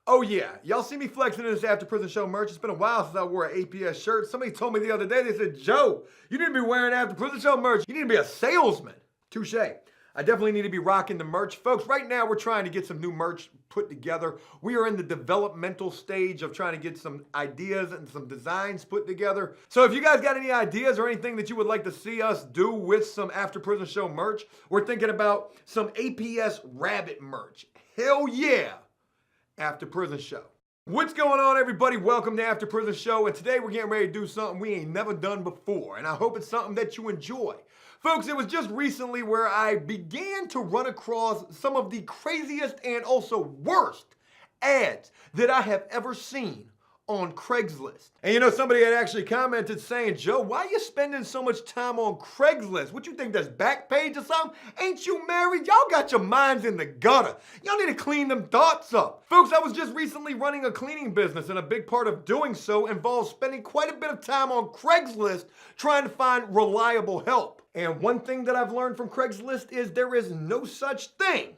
Oh yeah, y'all see me flexing in this After Prison Show merch. It's been a while since I wore an APS shirt. Somebody told me the other day, they said, Joe, you need to be wearing After Prison Show merch. You need to be a salesman. Touche. I definitely need to be rocking the merch. Folks, right now we're trying to get some new merch put together. We are in the developmental stage of trying to get some ideas and some designs put together. So if you guys got any ideas or anything that you would like to see us do with some After Prison Show merch, we're thinking about some APS Rabbit merch. Hell yeah! After Prison Show. What's going on, everybody? Welcome to After Prison Show, and today we're getting ready to do something we ain't never done before, and I hope it's something that you enjoy. Folks, it was just recently where I began to run across some of the craziest and also worst ads that I have ever seen on Craigslist. And you know, somebody had actually commented saying, Joe, why are you spending so much time on Craigslist? What you think, that's Backpage or something? Ain't you married? Y'all got your minds in the gutter. Y'all need to clean them thoughts up. Folks, I was just recently running a cleaning business, and a big part of doing so involves spending quite a bit of time on Craigslist trying to find reliable help. And one thing that I've learned from Craigslist is there is no such thing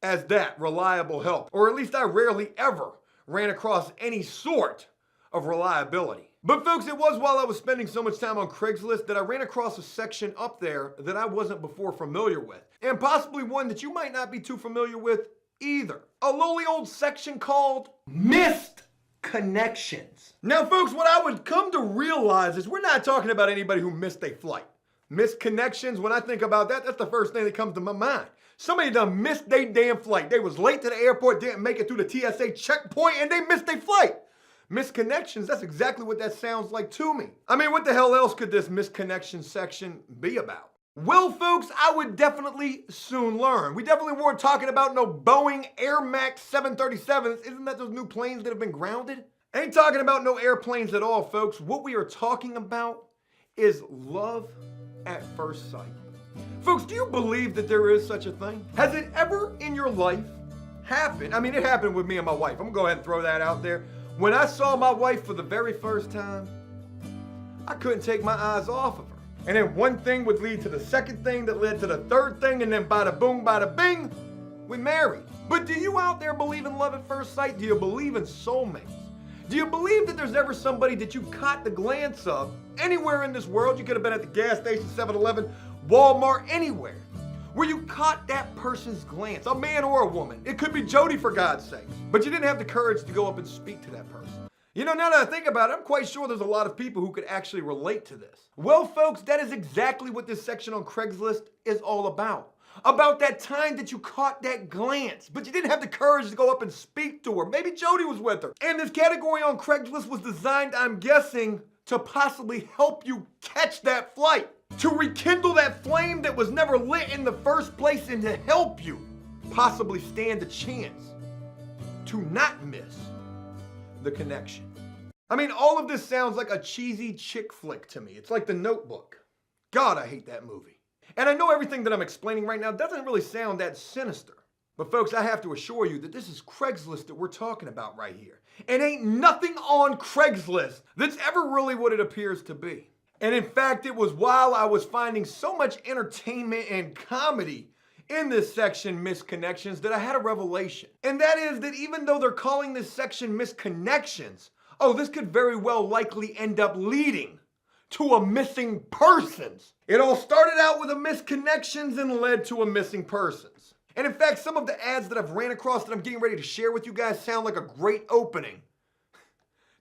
as that, reliable help. Or at least I rarely ever ran across any sort of reliability. But folks, it was while I was spending so much time on Craigslist that I ran across a section up there that I wasn't before familiar with. And possibly one that you might not be too familiar with either. A lowly old section called Missed Connections. Now folks, what I would come to realize is we're not talking about anybody who missed a flight. Missed connections, when I think about that, that's the first thing that comes to my mind. Somebody done missed their damn flight. They was late to the airport, didn't make it through the TSA checkpoint, and they missed their flight. Missed connections, that's exactly what that sounds like to me. I mean, what the hell else could this missed connection section be about? Well, folks, I would definitely soon learn. We definitely weren't talking about no Boeing Air Max 737s. Isn't that those new planes that have been grounded? Ain't talking about no airplanes at all, folks. What we are talking about is love at first sight. Folks, do you believe that there is such a thing? Has it ever in your life happened? I mean, it happened with me and my wife. I'm gonna go ahead and throw that out there. When I saw my wife for the very first time, I couldn't take my eyes off of her. And then one thing would lead to the second thing that led to the third thing, and then bada boom, bada bing, we married. But do you out there believe in love at first sight? Do you believe in soulmates? Do you believe that there's ever somebody that you caught the glance of anywhere in this world? You could have been at the gas station, 7-Eleven, Walmart, anywhere, where you caught that person's glance, a man or a woman. It could be Jody, for God's sake. But you didn't have the courage to go up and speak to that person. You know, now that I think about it, I'm quite sure there's a lot of people who could actually relate to this. Well, folks, that is exactly what this section on Craigslist is all about. About that time that you caught that glance, but you didn't have the courage to go up and speak to her. Maybe Jody was with her. And this category on Craigslist was designed, I'm guessing, to possibly help you catch that flight. To rekindle that flame that was never lit in the first place, and to help you possibly stand a chance to not miss the connection. I mean, all of this sounds like a cheesy chick flick to me. It's like The Notebook. God, I hate that movie. And I know everything that I'm explaining right now doesn't really sound that sinister. But folks, I have to assure you that this is Craigslist that we're talking about right here. And ain't nothing on Craigslist that's ever really what it appears to be. And in fact, it was while I was finding so much entertainment and comedy in this section, Missed Connections, that I had a revelation. And that is that even though they're calling this section Missed Connections, oh, this could very well likely end up leading to a missing persons. It all started out with a missed connections and led to a missing persons. And in fact, some of the ads that I've ran across that I'm getting ready to share with you guys sound like a great opening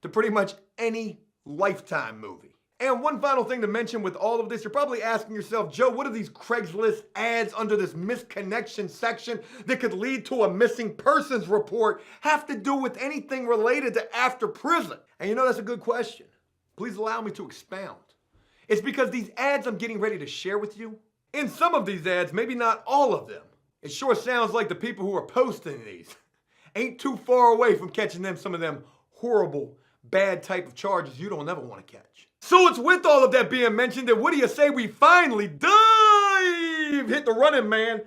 to pretty much any Lifetime movie. And one final thing to mention with all of this, you're probably asking yourself, Joe, what are these Craigslist ads under this missed connection section that could lead to a missing persons report have to do with anything related to after prison? And you know, that's a good question. Please allow me to expound. It's because these ads I'm getting ready to share with you, in some of these ads, maybe not all of them, it sure sounds like the people who are posting these ain't too far away from catching them some of them horrible, bad type of charges you don't ever want to catch. So it's with all of that being mentioned that what do you say we finally dive, hit the running man,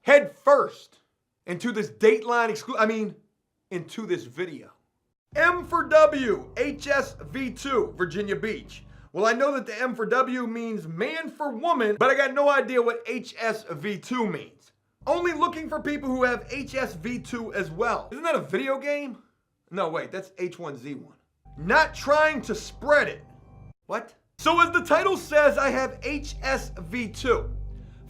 head first into this Dateline into this video. M for W, HSV2, Virginia Beach. Well, I know that the M for W means man for woman, but I got no idea what HSV2 means. Only looking for people who have HSV2 as well. Isn't that a video game? No, wait, that's H1Z1. Not trying to spread it. What? So as the title says, I have HSV2.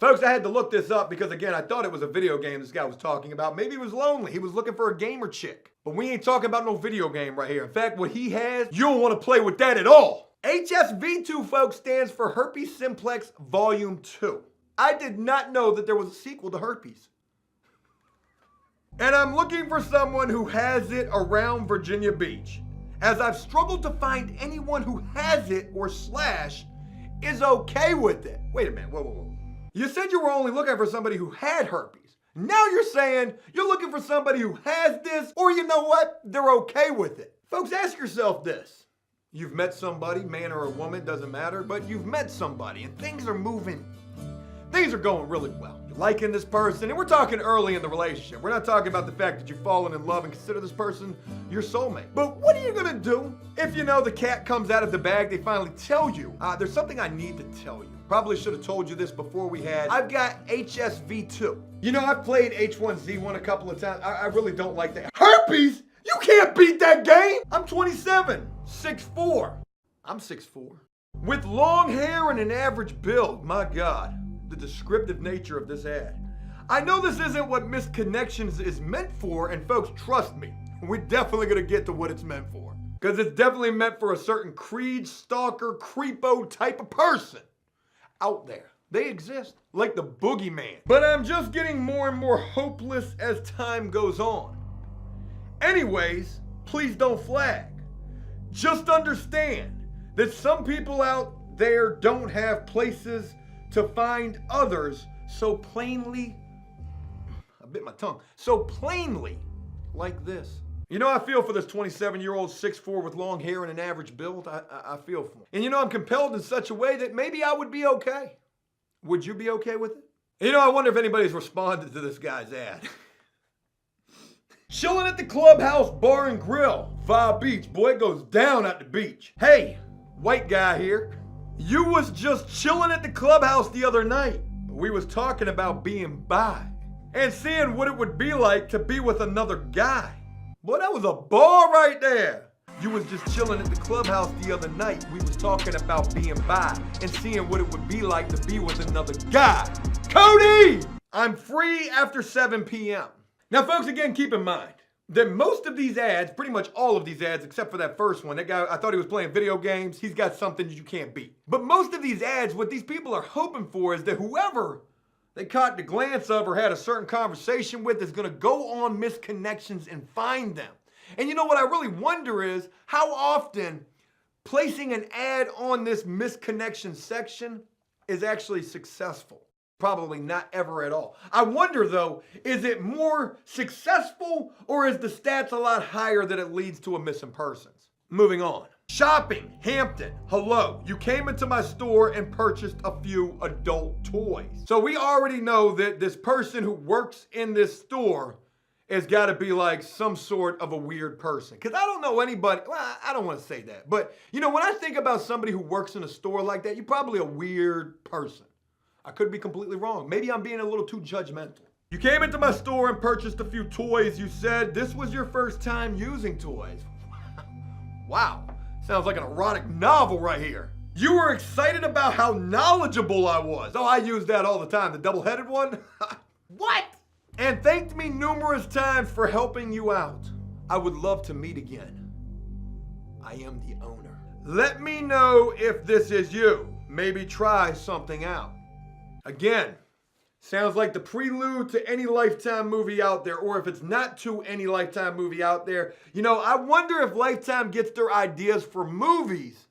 Folks, I had to look this up because, again, I thought it was a video game this guy was talking about. Maybe he was lonely. He was looking for a gamer chick. But we ain't talking about no video game right here. In fact, what he has, you don't want to play with that at all. HSV2, folks, stands for Herpes Simplex Volume 2. I did not know that there was a sequel to Herpes. And I'm looking for someone who has it around Virginia Beach, as I've struggled to find anyone who has it or slash is okay with it. Wait a minute, whoa. You said you were only looking for somebody who had herpes. Now you're saying you're looking for somebody who has this, or you know what? They're okay with it. Folks, ask yourself this. You've met somebody, man or a woman, doesn't matter, but you've met somebody and things are moving. Things are going really well. You're liking this person, and we're talking early in the relationship. We're not talking about the fact that you've fallen in love and consider this person your soulmate. But what are you gonna do if, you know, the cat comes out of the bag, they finally tell you, there's something I need to tell you. Probably should have told you this before we had. I've got HSV2. You know, I've played H1Z1 a couple of times. I really don't like that. Herpes? You can't beat that game! I'm 27, 6'4". I'm 6'4". With long hair and an average build, my God, the descriptive nature of this ad. I know this isn't what Misconnections is meant for, and folks, trust me, we're definitely gonna get to what it's meant for. Because it's definitely meant for a certain creed, stalker, creepo type of person out there. They exist, like the boogeyman. But I'm just getting more and more hopeless as time goes on. Anyways, please don't flag. Just understand that some people out there don't have places to find others so plainly, I bit my tongue, so plainly like this. You know, I feel for this 27-year-old 6'4" with long hair and an average build. I feel for him. And you know, I'm compelled in such a way that maybe I would be okay. Would you be okay with it? You know, I wonder if anybody's responded to this guy's ad. Chilling at the Clubhouse Bar and Grill, Fire Beach. Boy, it goes down at the beach. Hey, white guy here. You was just chilling at the clubhouse the other night. We was talking about being bi and seeing what it would be like to be with another guy. Boy, that was a bar right there. You was just chilling at the clubhouse the other night. We was talking about being bi and seeing what it would be like to be with another guy. Cody! I'm free after 7 p.m. Now, folks, again, keep in mind that most of these ads, pretty much all of these ads, except for that first one, that guy, I thought he was playing video games. He's got something you can't beat. But most of these ads, what these people are hoping for is that whoever they caught the glance of or had a certain conversation with is going to go on Misconnections and find them. And you know what I really wonder is how often placing an ad on this Misconnection section is actually successful. Probably not ever at all. I wonder though, is it more successful or is the stats a lot higher that it leads to a missing persons? Moving on. Shopping, Hampton, hello. You came into my store and purchased a few adult toys. So we already know that this person who works in this store has got to be like some sort of a weird person. Because I don't know anybody, well, I don't want to say that. But you know, when I think about somebody who works in a store like that, you're probably a weird person. I could be completely wrong. Maybe I'm being a little too judgmental. You came into my store and purchased a few toys. You said this was your first time using toys. Wow, sounds like an erotic novel right here. You were excited about how knowledgeable I was. Oh, I use that all the time, the double-headed one. What? And thanked me numerous times for helping you out. I would love to meet again. I am the owner. Let me know if this is you. Maybe try something out. Again, sounds like the prelude to any Lifetime movie out there, or if it's not to any Lifetime movie out there, you know, I wonder if Lifetime gets their ideas for movies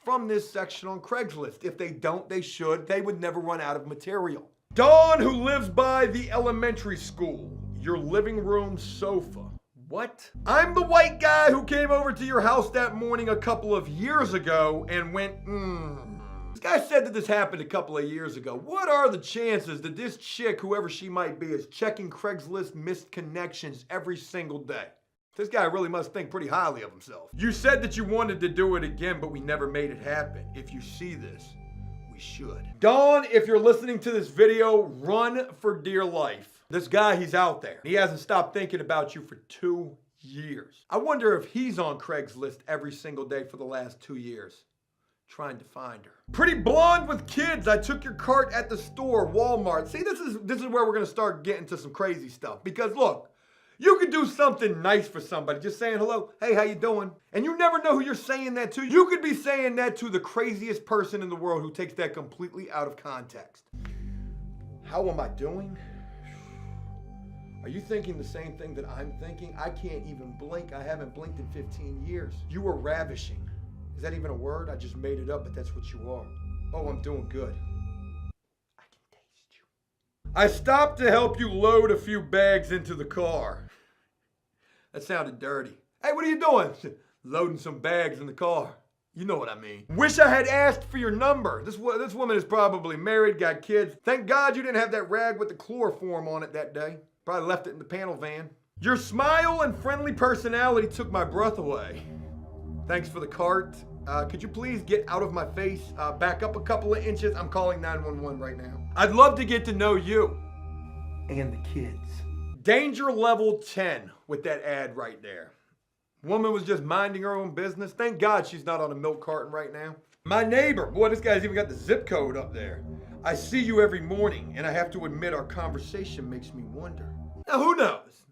from this section on Craigslist. If they don't, they should. They would never run out of material. Dawn, who lives by the elementary school. Your living room sofa. What? I'm the white guy who came over to your house that morning a couple of years ago and went, This guy said that this happened a couple of years ago. What are the chances that this chick, whoever she might be, is checking Craigslist missed connections every single day? This guy really must think pretty highly of himself. You said that you wanted to do it again, but we never made it happen. If you see this, we should. Dawn, if you're listening to this video, run for dear life. This guy, he's out there. He hasn't stopped thinking about you for 2 years. I wonder if he's on Craigslist every single day for the last 2 years, trying to find her. Pretty blonde with kids. I took your cart at the store, Walmart. See, this is where we're gonna start getting to some crazy stuff. Because look, you could do something nice for somebody, just saying hello, hey, how you doing? And you never know who you're saying that to. You could be saying that to the craziest person in the world who takes that completely out of context. How am I doing? Are you thinking the same thing that I'm thinking? I can't even blink. I haven't blinked in 15 years. You are ravishing. Is that even a word? I just made it up, but that's what you are. Oh, I'm doing good. I can taste you. I stopped to help you load a few bags into the car. That sounded dirty. Hey, what are you doing? Loading some bags in the car. You know what I mean. Wish I had asked for your number. This woman is probably married, got kids. Thank God you didn't have that rag with the chloroform on it that day. Probably left it in the panel van. Your smile and friendly personality took my breath away. Thanks for the cart. Could you please get out of my face? Back up a couple of inches. I'm calling 911 right now. I'd love to get to know you and the kids. Danger level 10 with that ad right there. Woman was just minding her own business. Thank God she's not on a milk carton right now. My neighbor, boy, this guy's even got the zip code up there. I see you every morning, and I have to admit our conversation makes me wonder. Now, who knows?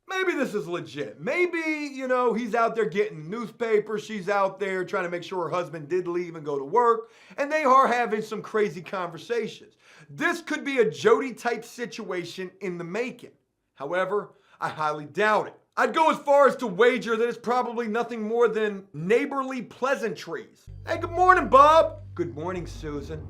Maybe this is legit. Maybe, you know, he's out there getting newspapers. She's out there trying to make sure her husband did leave and go to work. And they are having some crazy conversations. This could be a Jody type situation in the making. However, I highly doubt it. I'd go as far as to wager that it's probably nothing more than neighborly pleasantries. Hey, good morning, Bob. Good morning, Susan.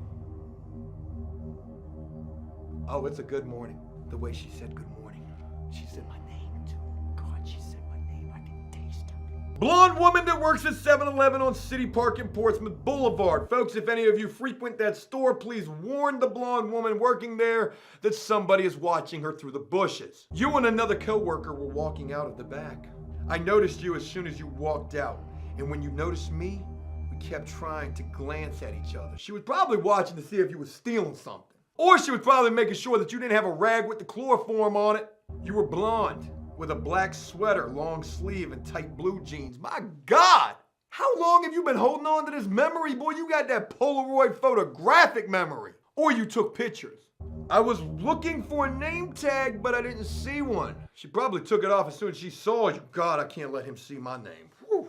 Oh, it's a good morning. The way she said good morning. She said my name too. God, she said my name. I can taste her. Blonde woman that works at 7-Eleven on City Park in Portsmouth Boulevard. Folks, if any of you frequent that store, please warn the blonde woman working there that somebody is watching her through the bushes. You and another coworker were walking out of the back. I noticed you as soon as you walked out. And when you noticed me, we kept trying to glance at each other. She was probably watching to see if you were stealing something. Or she was probably making sure that you didn't have a rag with the chloroform on it. You were blonde, with a black sweater, long sleeve, and tight blue jeans. My God! How long have you been holding on to this memory? Boy, you got that Polaroid photographic memory. Or you took pictures. I was looking for a name tag, but I didn't see one. She probably took it off as soon as she saw you. God, I can't let him see my name. Whew.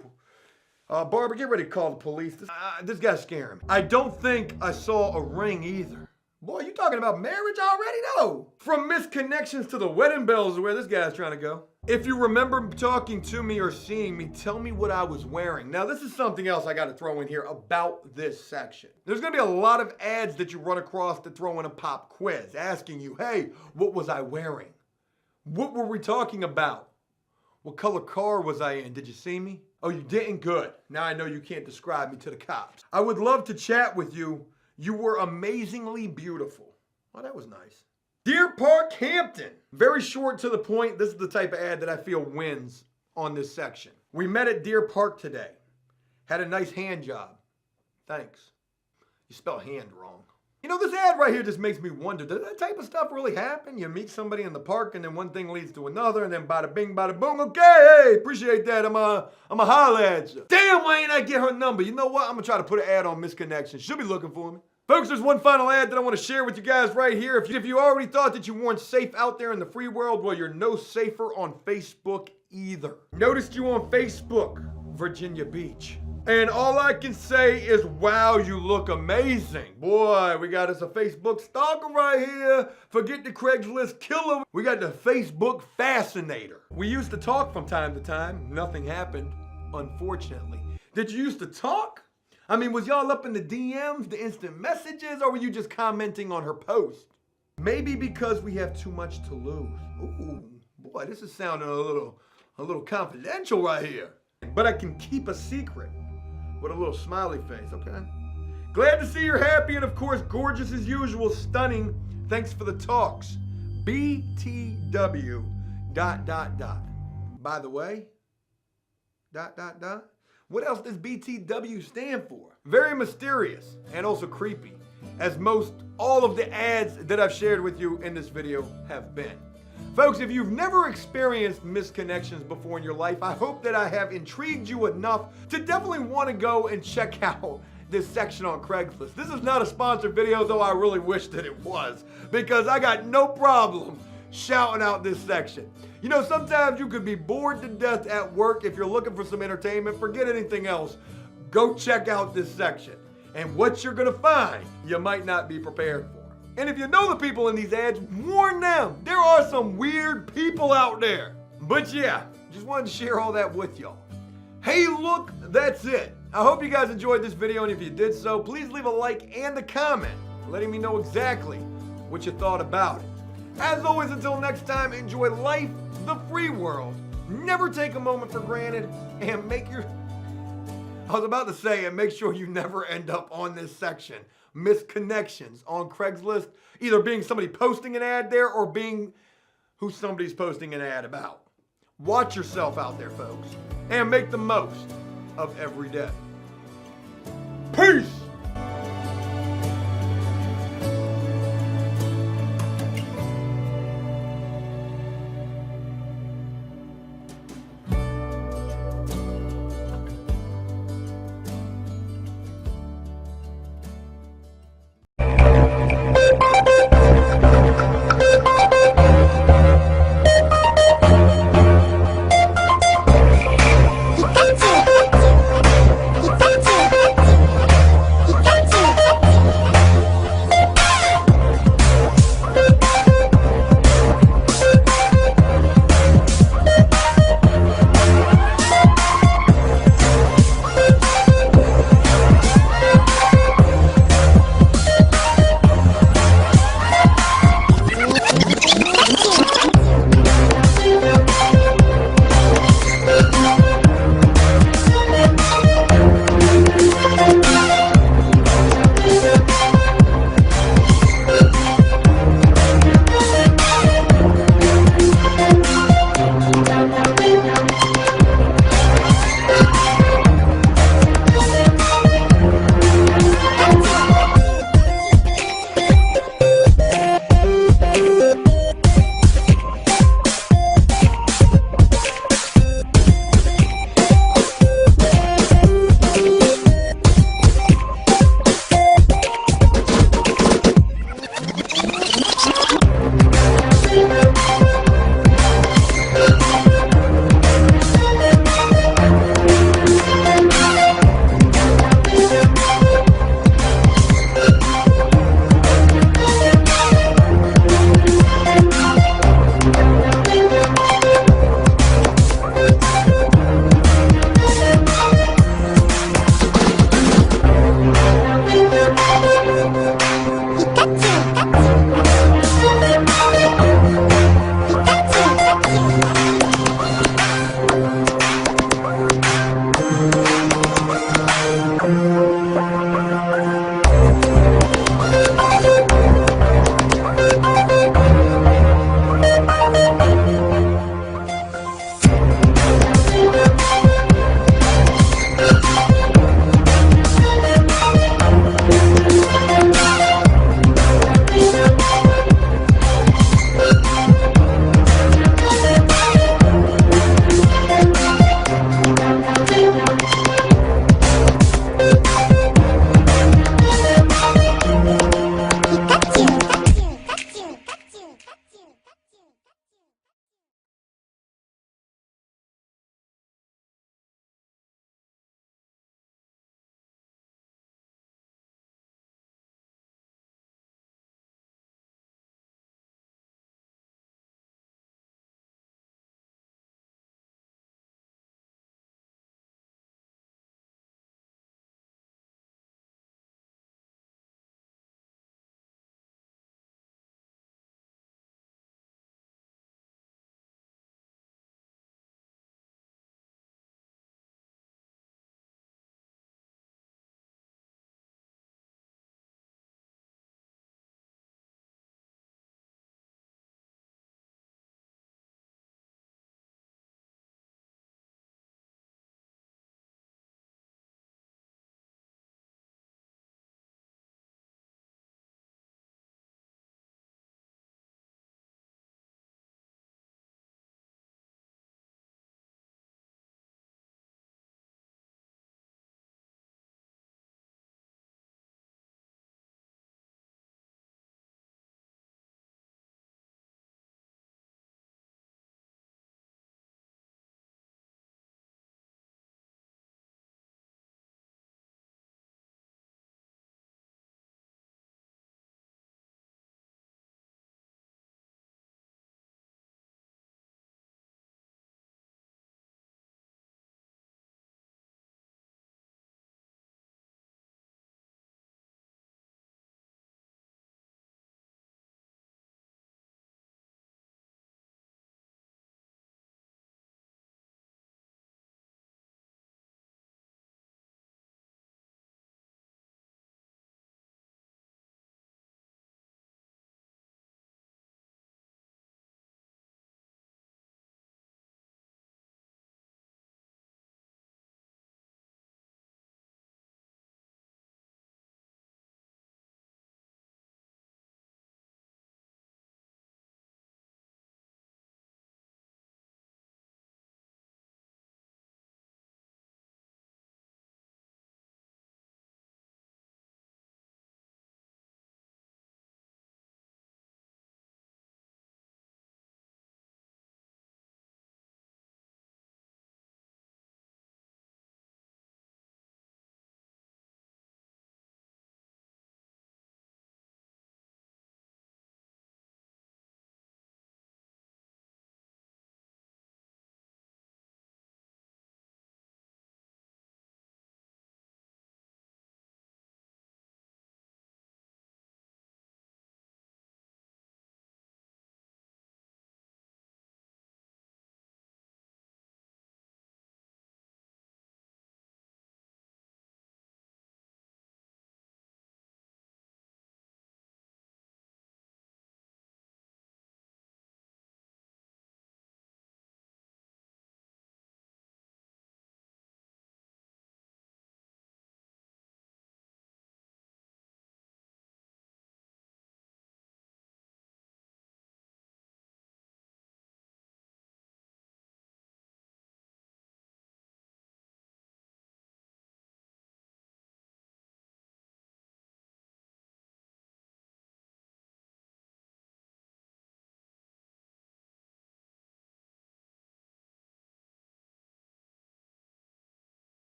Barbara, get ready to call the police. This guy's scaring me. I don't think I saw a ring either. Boy, you talking about marriage already? No. From misconnections to the wedding bells is where this guy's trying to go. If you remember talking to me or seeing me, tell me what I was wearing. Now, this is something else I got to throw in here about this section. There's going to be a lot of ads that you run across to throw in a pop quiz, asking you, hey, what was I wearing? What were we talking about? What color car was I in? Did you see me? Oh, you didn't? Good. Now I know you can't describe me to the cops. I would love to chat with you. You were amazingly beautiful. Well, that was nice. Deer Park, Hampton. Very short to the point. This is the type of ad that I feel wins on this section. We met at Deer Park today. Had a nice hand job. Thanks. You spelled hand wrong. You know, this ad right here just makes me wonder, does that type of stuff really happen? You meet somebody in the park and then one thing leads to another and then bada bing, bada boom. Okay, hey, appreciate that. I'm a holla at you. Damn, why ain't I get her number? You know what? I'm gonna try to put an ad on Misconnection. She'll be looking for me. Folks, there's one final ad that I want to share with you guys right here. If you already thought that you weren't safe out there in the free world, well, you're no safer on Facebook either. Noticed you on Facebook, Virginia Beach. And all I can say is, wow, you look amazing. Boy, we got us a Facebook stalker right here. Forget the Craigslist killer. We got the Facebook fascinator. We used to talk from time to time. Nothing happened, unfortunately. Did you used to talk? I mean, was y'all up in the DMs, the instant messages, or were you just commenting on her post? Maybe because we have too much to lose. Ooh, boy, this is sounding a little confidential right here. But I can keep a secret with a little smiley face, okay? Glad to see you're happy and, of course, gorgeous as usual, stunning. Thanks for the talks. BTW ... By the way, ... What else does BTW stand for? Very mysterious and also creepy. as most all of the ads that I've shared with you in this video have been. Folks, if you've never experienced misconnections before in your life, I hope that I have intrigued you enough to definitely want to go and check out this section on Craigslist. This is not a sponsored video, though I really wish that it was, because I got no problem shouting out this section. You know, sometimes you could be bored to death at work. If you're looking for some entertainment, forget anything else. Go check out this section. And what you're gonna find, you might not be prepared for. And if you know the people in these ads, warn them. There are some weird people out there. But yeah, just wanted to share all that with y'all. Hey, look, that's it. I hope you guys enjoyed this video, and if you did so, please leave a like and a comment, letting me know exactly what you thought about it. As always, until next time, enjoy life, the free world, never take a moment for granted, and make sure you never end up on this section. Misconnections on Craigslist, either being somebody posting an ad there or being who somebody's posting an ad about. Watch yourself out there, folks, and make the most of every day. Peace!